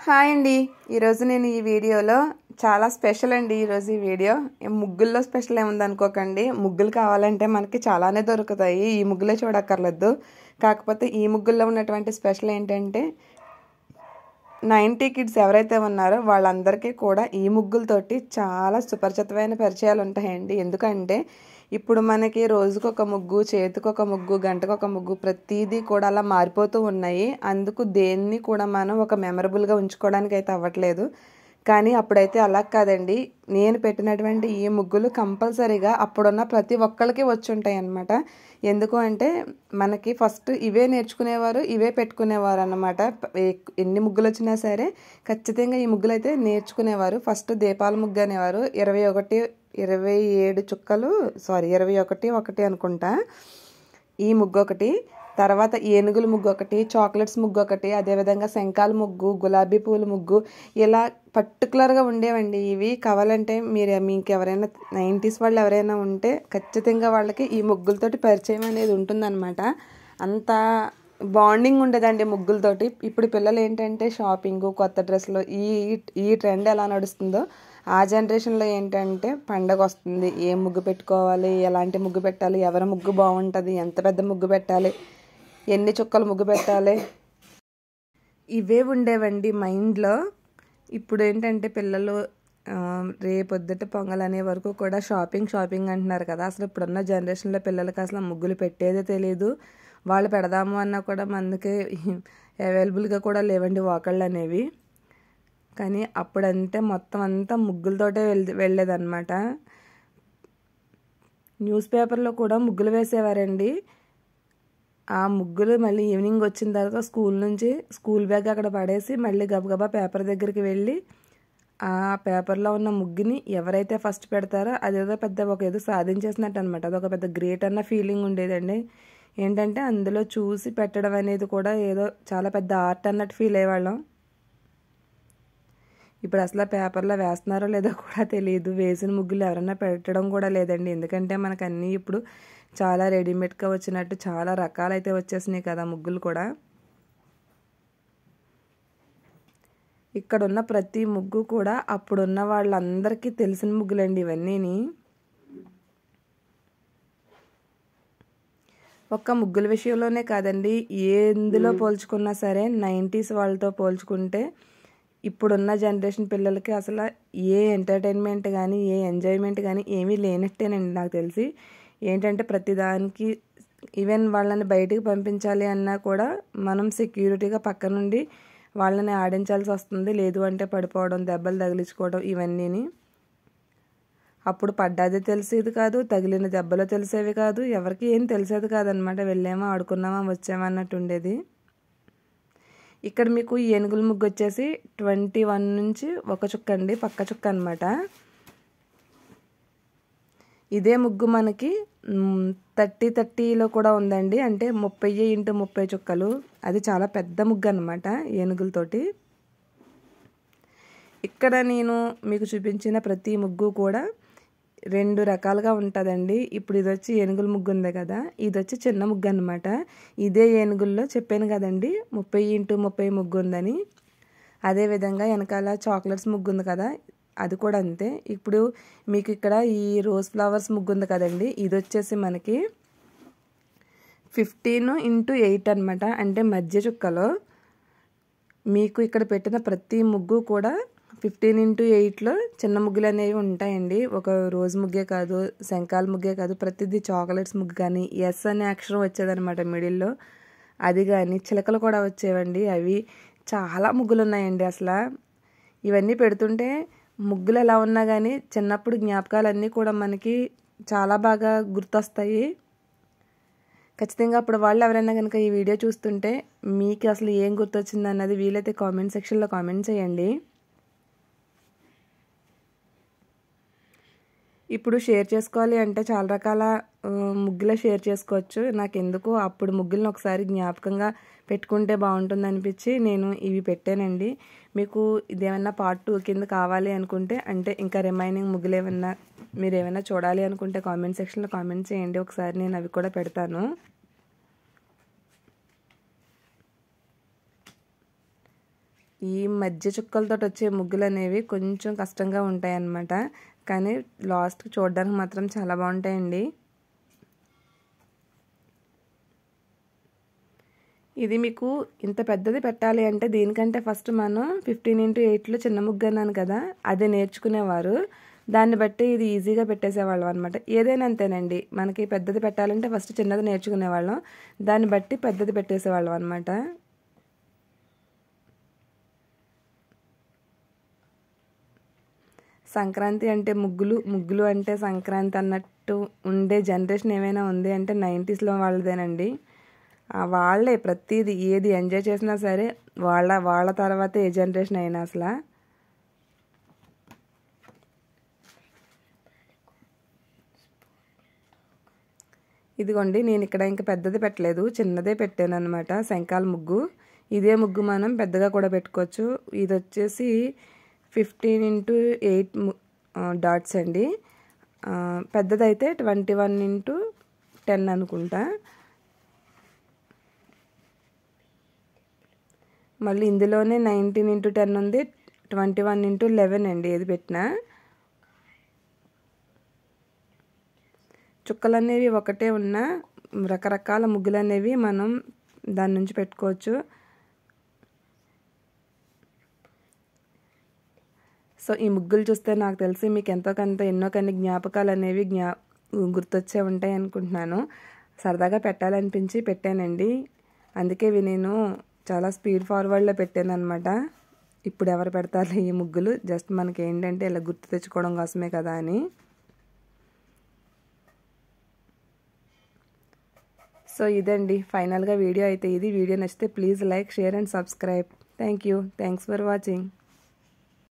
Hi అండి. ఈరోజు నేను ఈ వీడియోలో చాలా స్పెషల్ అండి. ఈరోజు ఈ వీడియో ముగ్గుల్లో స్పెషల్ ఏముంది అనుకోకండి. ముగ్గులు కావాలంటే మనకి చాలానే దొరుకుతాయి, ఈ ముగ్గులే చూడక్కర్లేదు. కాకపోతే ఈ ముగ్గుల్లో ఉన్నటువంటి స్పెషల్ ఏంటంటే 90 కిడ్స్ ఎవరైతే ఉన్నారో వాళ్ళందరికీ కూడా ఈ ముగ్గులతోటి చాలా సుపరిచితమైన పరిచయాలు ఉంటాయండి. ఎందుకంటే ఇప్పుడు మనకి రోజుకొక ముగ్గు, చేతికొక ముగ్గు, గంటకొక ముగ్గు ప్రతిదీ కూడా అలా మారిపోతూ ఉన్నాయి. అందుకు దేన్ని కూడా మనం ఒక మెమరబుల్గా ఉంచుకోవడానికి అయితే అవ్వట్లేదు. కానీ అప్పుడైతే అలా కాదండి. నేను పెట్టినటువంటి ఈ ముగ్గులు కంపల్సరీగా అప్పుడున్న ప్రతి ఒక్కరికి వచ్చి ఉంటాయి అన్నమాట. ఎందుకు అంటే మనకి ఫస్ట్ ఇవే నేర్చుకునేవారు, ఇవే పెట్టుకునేవారు అన్నమాట. ఎన్ని ముగ్గులు వచ్చినా సరే ఖచ్చితంగా ఈ ముగ్గులు అయితే నేర్చుకునేవారు. ఫస్ట్ దీపాల ముగ్గు అనేవారు. 27 చుక్కలు, 21 అనుకుంటా ఈ ముగ్గు ఒకటి. తర్వాత ఏనుగుల ముగ్గు ఒకటి, చాక్లెట్స్ ముగ్గు ఒకటి, అదేవిధంగా శంఖాల ముగ్గు, గులాబీ పూల ముగ్గు, ఇలా పర్టికులర్గా ఉండేవండి. ఇవి కావాలంటే మీకు ఎవరైనా 90s వాళ్ళు ఎవరైనా ఉంటే ఖచ్చితంగా వాళ్ళకి ఈ ముగ్గులతోటి పరిచయం అనేది ఉంటుందన్నమాట. అంత బాండింగ్ ఉండేదండి ముగ్గులతోటి. ఇప్పుడు పిల్లలు ఏంటంటే షాపింగ్, కొత్త డ్రెస్సులు, ఈ ట్రెండ్ ఎలా నడుస్తుందో ఆ జనరేషన్లో ఏంటంటే పండగ వస్తుంది, ఏ ముగ్గు పెట్టుకోవాలి, ఎలాంటి ముగ్గు పెట్టాలి, ఎవరి ముగ్గు బాగుంటుంది, ఎంత పెద్ద ముగ్గు పెట్టాలి, ఎన్ని చుక్కలు ముగ్గు పెట్టాలి, ఇవే ఉండేవండి మైండ్లో. ఇప్పుడు ఏంటంటే పిల్లలు రేపొద్దుట పొంగల్ అనే వరకు కూడా షాపింగ్ అంటున్నారు కదా. అసలు ఇప్పుడున్న జనరేషన్లో పిల్లలకి అసలు ముగ్గులు పెట్టేదే తెలియదు. వాళ్ళు పెడదాము అన్నా కూడా మనకి అవైలబుల్గా కూడా లేవండి వాకళ్ళు అనేవి. కానీ అప్పుడంటే మొత్తం అంతా ముగ్గులతోటే వెళ్ళేదన్నమాట. న్యూస్ పేపర్లో కూడా ముగ్గులు వేసేవారండి. ఆ ముగ్గులు మళ్ళీ ఈవినింగ్ వచ్చిన తర్వాత స్కూల్ బ్యాగ్ అక్కడ పడేసి మళ్ళీ గబగబా పేపర్ దగ్గరికి వెళ్ళి ఆ పేపర్లో ఉన్న ముగ్గుని ఎవరైతే ఫస్ట్ పెడతారో అదేదో ఏదో సాధించేసినట్టు అనమాట. అదొక పెద్ద గ్రేట్ అన్న ఫీలింగ్ ఉండేదండి. ఏంటంటే అందులో చూసి పెట్టడం అనేది కూడా ఏదో చాలా పెద్ద ఆర్ట్ అన్నట్టు ఫీల్ అయ్యేవాళ్ళం. ఇప్పుడు అసలు పేపర్లో వేస్తున్నారో లేదో కూడా తెలియదు. వేసిన ముగ్గులు ఎవరన్నా పెట్టడం కూడా లేదండి. ఎందుకంటే మనకు అన్నీ ఇప్పుడు చాలా రెడీమేడ్గా వచ్చినట్టు చాలా రకాలైతే వచ్చేసినాయి కదా ముగ్గులు కూడా. ఇక్కడున్న ప్రతి ముగ్గు కూడా అప్పుడున్న వాళ్ళందరికీ తెలిసిన ముగ్గులండి ఇవన్నీని. ఒక్క ముగ్గుల విషయంలోనే కాదండి, ఎందులో పోల్చుకున్నా సరే 90s వాళ్ళతో పోల్చుకుంటే ఇప్పుడున్న జనరేషన్ పిల్లలకి అసలు ఏ ఎంటర్టైన్మెంట్ కానీ ఏ ఎంజాయ్మెంట్ కానీ ఏమీ లేనట్టేనండి నాకు తెలిసి. ఏంటంటే ప్రతిదానికి ఈవెన్ వాళ్ళని బయటికి పంపించాలి అన్నా కూడా మనం సెక్యూరిటీగా పక్క నుండి వాళ్ళని ఆడించాల్సి వస్తుంది. లేదు అంటే పడిపోవడం, దెబ్బలు తగిలించుకోవడం ఇవన్నీని. అప్పుడు పడ్డాది తెలిసేది కాదు, తగిలిన దెబ్బలు తెలిసేవి కాదు, ఎవరికి ఏం తెలిసేది కాదనమాట. వెళ్ళామా, ఆడుకున్నామా, వచ్చామా అన్నట్టు ఉండేది. ఇక్కడ మీకు ఏనుగుల ముగ్గు వచ్చేసి 21 నుంచి ఒక చుక్క అండి, పక్క చుక్క అనమాట. ఇదే ముగ్గు మనకి 30-30లో కూడా ఉందండి. అంటే 30x30 చుక్కలు. అది చాలా పెద్ద ముగ్గు అనమాట ఏనుగులతోటి. ఇక్కడ నేను మీకు చూపించిన ప్రతి ముగ్గు కూడా 2 రకాలుగా ఉంటుందండి. ఇప్పుడు ఇది వచ్చి ఏనుగుల ముగ్గు ఉంది కదా, ఇది వచ్చి చిన్న ముగ్గు అనమాట. ఇదే ఏనుగుల్లో చెప్పాను కదండి 30x30 ముగ్గు ఉందని. అదేవిధంగా వెనకాల చాక్లెట్స్ ముగ్గు ఉంది కదా, అది కూడా అంతే. ఇప్పుడు మీకు ఇక్కడ ఈ రోజ్ ఫ్లవర్స్ ముగ్గు ఉంది కదండి, ఇది వచ్చేసి మనకి 15x8 అనమాట. అంటే మధ్య చుక్కలో మీకు ఇక్కడ పెట్టిన ప్రతి ముగ్గు కూడా 15x8లో చిన్న ముగ్గులు అనేవి ఉంటాయండి. ఒక రోజ్ ముగ్గే కాదు, శంఖాల ముగ్గే కాదు, ప్రతిదీ చాక్లెట్స్ ముగ్గు కానీ ఎస్ అనే అక్షరం వచ్చేదనమాట మిడిల్లో. అది కానీ చిలకలు కూడా వచ్చేవండి. అవి చాలా ముగ్గులు ఉన్నాయండి. అసలు ఇవన్నీ పెడుతుంటే ముగ్గులు ఎలా ఉన్నా కానీ చిన్నప్పుడు జ్ఞాపకాలన్నీ కూడా మనకి చాలా బాగా గుర్తొస్తాయి. ఖచ్చితంగా అప్పుడు వాళ్ళు ఎవరైనా కనుక ఈ వీడియో చూస్తుంటే మీకు అసలు ఏం గుర్తొచ్చింది అన్నది వీలైతే కామెంట్ సెక్షన్లో కామెంట్ చేయండి. ఇప్పుడు షేర్ చేసుకోవాలి అంటే చాలా రకాల ముగ్గులే షేర్ చేసుకోవచ్చు. నాకు ఎందుకు అప్పుడు ముగ్గులను ఒకసారి జ్ఞాపకంగా పెట్టుకుంటే బాగుంటుంది అనిపించి నేను ఇవి పెట్టానండి. మీకు ఇదేమన్నా పార్ట్ 2 కింద కావాలి అనుకుంటే, అంటే ఇంకా రిమైనింగ్ ముగ్గులు ఏమన్నా మీరు ఏమైనా చూడాలి అనుకుంటే కామెంట్ సెక్షన్లో కామెంట్ చేయండి. ఒకసారి నేను అవి కూడా పెడతాను. ఈ మధ్య చుక్కలతో వచ్చే ముగ్గులు అనేవి కొంచెం కష్టంగా ఉంటాయి అన్నమాట, కానీ లాస్ట్కి చూడడానికి మాత్రం చాలా బాగుంటాయండి. ఇది మీకు ఇంత పెద్దది పెట్టాలి అంటే దీనికంటే ఫస్ట్ మనం 15x8లో చిన్న ముగ్గు అన్నాను కదా, అదే నేర్చుకునేవారు. దాన్ని బట్టి ఇది ఈజీగా పెట్టేసేవాళ్ళం అనమాట. ఏదైనా అంతేనండి, మనకి పెద్దది పెట్టాలంటే ఫస్ట్ చిన్నది నేర్చుకునేవాళ్ళం, దాన్ని బట్టి పెద్దది పెట్టేసేవాళ్ళం అనమాట. సంక్రాంతి అంటే ముగ్గులు అంటే సంక్రాంతి అన్నట్టు ఉండే జనరేషన్ ఏమైనా ఉంది అంటే 90sలో వాళ్ళదేనండి. వాళ్ళే ప్రతిదీ ఏది ఎంజాయ్ చేసినా సరే వాళ్ళ తర్వాత ఏ జనరేషన్ అయినా అసలు. ఇదిగోండి నేను ఇక్కడ ఇంకా పెద్దది పెట్టలేదు, చిన్నదే పెట్టాను అనమాట శంఖాల ముగ్గు. ఇదే ముగ్గు మనం పెద్దగా కూడా పెట్టుకోవచ్చు. ఇది వచ్చేసి 15x8 డాట్స్ అండి. పెద్దదైతే 21x10 అనుకుంటా. మళ్ళీ ఇందులోనే 19x10 ఉంది, 21x11 అండి ఏది పెట్టినా. చుక్కలు అనేవి ఒకటే ఉన్నా రకరకాల ముగ్గులు అనేవి మనం దాని నుంచి పెట్టుకోవచ్చు. సో ఈ ముగ్గులు చూస్తే నాకు తెలిసి మీకు ఎంతో కొంత ఎన్నో కొన్ని జ్ఞాపకాలు అనేవి గుర్తొచ్చే ఉంటాయి అనుకుంటున్నాను. సరదాగా పెట్టాలనిపించి పెట్టానండి, అందుకే నేను చాలా స్పీడ్ ఫార్వర్డ్లో పెట్టాను అనమాట. ఇప్పుడు ఎవరు పెడతారు ఈ ముగ్గులు, జస్ట్ మనకి ఏంటంటే ఇలా గుర్తు తెచ్చుకోవడం కోసమే కదా అని. సో ఇదండి ఫైనల్గా వీడియో అయితే ఇది. వీడియో నచ్చితే please like, share and subscribe. Thanks for watching.